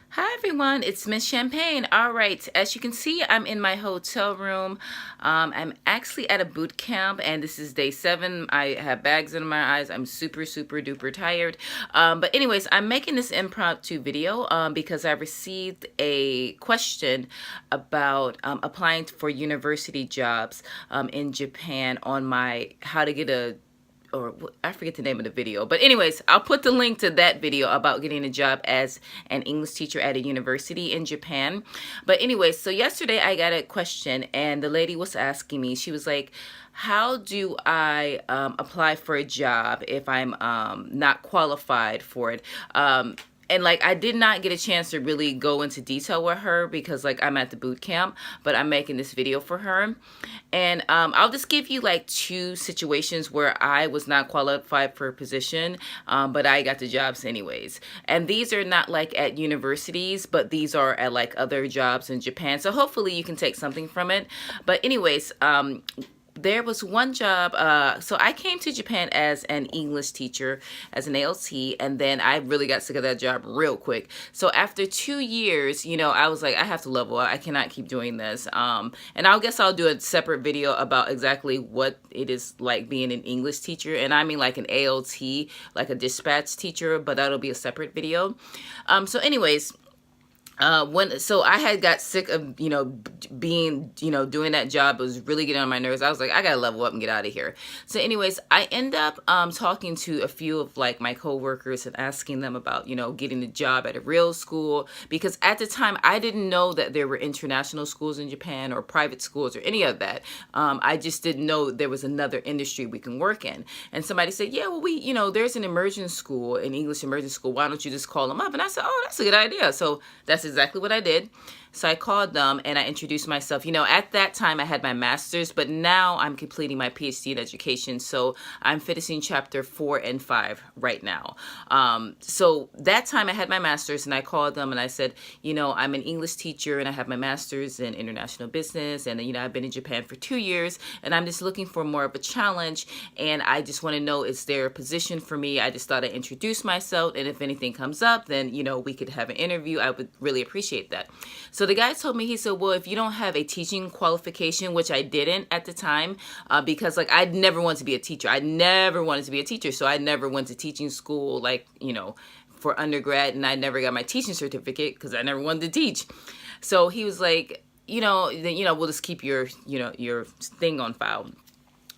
Hi everyone, it's Miss Champagne. All right, as you can see, I'm in my hotel room. I'm actually at a boot camp, and this is day 7. I have bags in my eyes. I'm super duper tired. But anyways, I'm making this impromptu video because I received a question about applying for university jobs in Japan on my how to get a or I forget the name of the video. But anyways, I'll put the link to that video about getting a job as an English teacher at a university in Japan. But anyways, so yesterday I got a question and the lady was asking me, she was like, how do I apply for a job if I'm not qualified for it? And like I did not get a chance to really go into detail with her because like I'm at the boot camp, but I'm making this video for her. And I'll just give you like 2 situations where I was not qualified for a position, but I got the jobs anyways. And these are not like at universities, but these are at like other jobs in Japan. So hopefully you can take something from it. But anyways, there was one job, so I came to Japan as an English teacher, as an ALT, and then I really got sick of that job real quick. So after 2 years, you know, I was like, I have to level up. I cannot keep doing this. And I guess I'll do a separate video about exactly what it is like being an English teacher. And I mean like an ALT, like a dispatch teacher, but that'll be a separate video. So anyways, so I had got sick of, being, doing that job. It was really getting on my nerves. I was like, I gotta level up and get out of here. So anyways, I end up talking to a few of like my coworkers and asking them about, getting a job at a real school, because at the time I didn't know that there were international schools in Japan or private schools or any of that. I just didn't know there was another industry we can work in. And somebody said, yeah, well, there's an immersion school, an English immersion school. Why don't you just call them up? And I said, oh, that's a good idea. So that's exactly what I did. So I called them and I introduced myself. At that time I had my master's, but now I'm completing my PhD in education. So I'm finishing chapter 4 and 5 right now. So that time I had my master's and I called them and I said, I'm an English teacher and I have my master's in international business. And, I've been in Japan for 2 years and I'm just looking for more of a challenge. And I just want to know, is there a position for me? I just thought I'd introduce myself. And if anything comes up, then, we could have an interview. I would really appreciate that. So the guy told me, he said, well, if you don't have a teaching qualification, which I didn't at the time, because like I'd never wanted to be a teacher. I never wanted to be a teacher. So I never went to teaching school, like, for undergrad, and I never got my teaching certificate because I never wanted to teach. So he was like, we'll just keep your thing on file.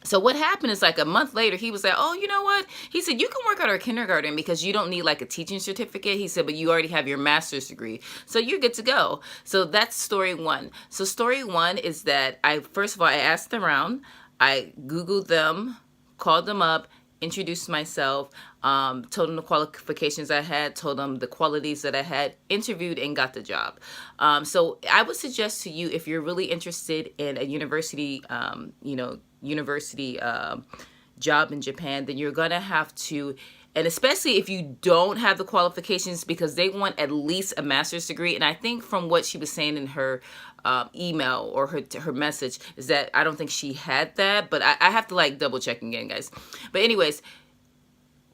So what happened is like a month later, he was like, oh, you know what? He said, you can work at our kindergarten because you don't need like a teaching certificate. He said, but you already have your master's degree. So you're good to go. So that's story 1. So story 1 is that first of all, I asked around, I Googled them, called them up, introduced myself, told them the qualifications I had, told them the qualities that I had, interviewed and got the job. So I would suggest to you, if you're really interested in a university, job in Japan, then you're gonna have to, and especially if you don't have the qualifications, because they want at least a master's degree. And I think from what she was saying in her email or her message is that I don't think she had that, but I have to like double check again, guys. But anyways,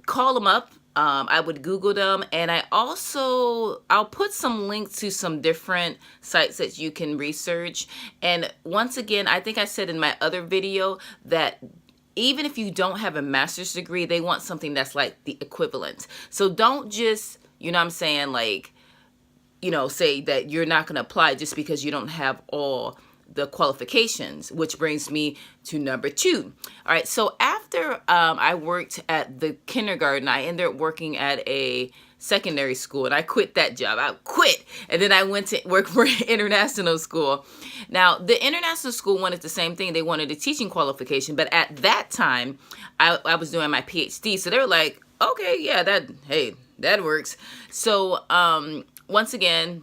call them up. I would Google them, and I'll put some links to some different sites that you can research. And once again, I think I said in my other video that even if you don't have a master's degree, they want something that's like the equivalent. So don't just, like, say that you're not going to apply just because you don't have all the qualifications, which brings me to number 2. All right, so after I worked at the kindergarten, I ended up working at a secondary school, and I quit that job. I quit, and then I went to work for an international school. Now, the international school wanted the same thing. They wanted a teaching qualification, but at that time, I was doing my PhD, so they were like, okay, yeah, that works. So once again,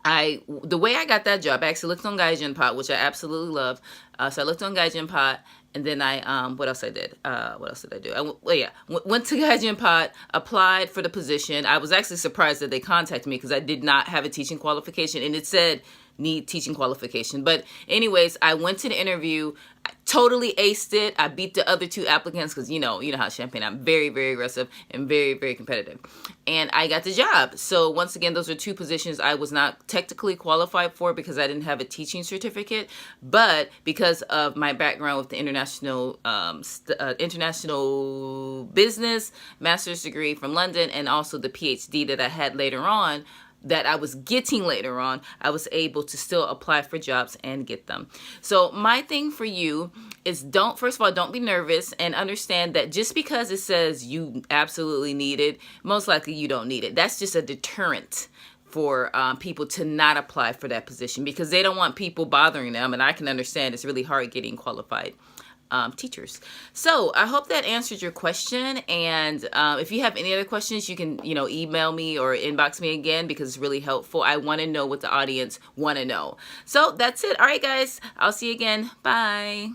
the way I got that job, I actually looked on Gaijin Pot, which I absolutely love. So I looked on Gaijin Pot, and then what else I did? What else did I do? Went to Gaijin Pot, applied for the position. I was actually surprised that they contacted me because I did not have a teaching qualification, and it said need teaching qualification. But anyways, I went to the interview. I totally aced it. I beat the other 2 applicants because you know how Champaign, I'm very, very aggressive and very, very competitive. And I got the job. So once again, those are 2 positions I was not technically qualified for because I didn't have a teaching certificate, but because of my background with the international business master's degree from London, and also the PhD that I had later on, that I was getting later on, I was able to still apply for jobs and get them. So my thing for you is first of all, don't be nervous, and understand that just because it says you absolutely need it, most likely you don't need it. That's just a deterrent for people to not apply for that position because they don't want people bothering them. And I can understand it's really hard getting qualified teachers. So I hope that answered your question. And if you have any other questions, you can, email me or inbox me again because it's really helpful. I want to know what the audience want to know. So that's it. All right, guys. I'll see you again. Bye.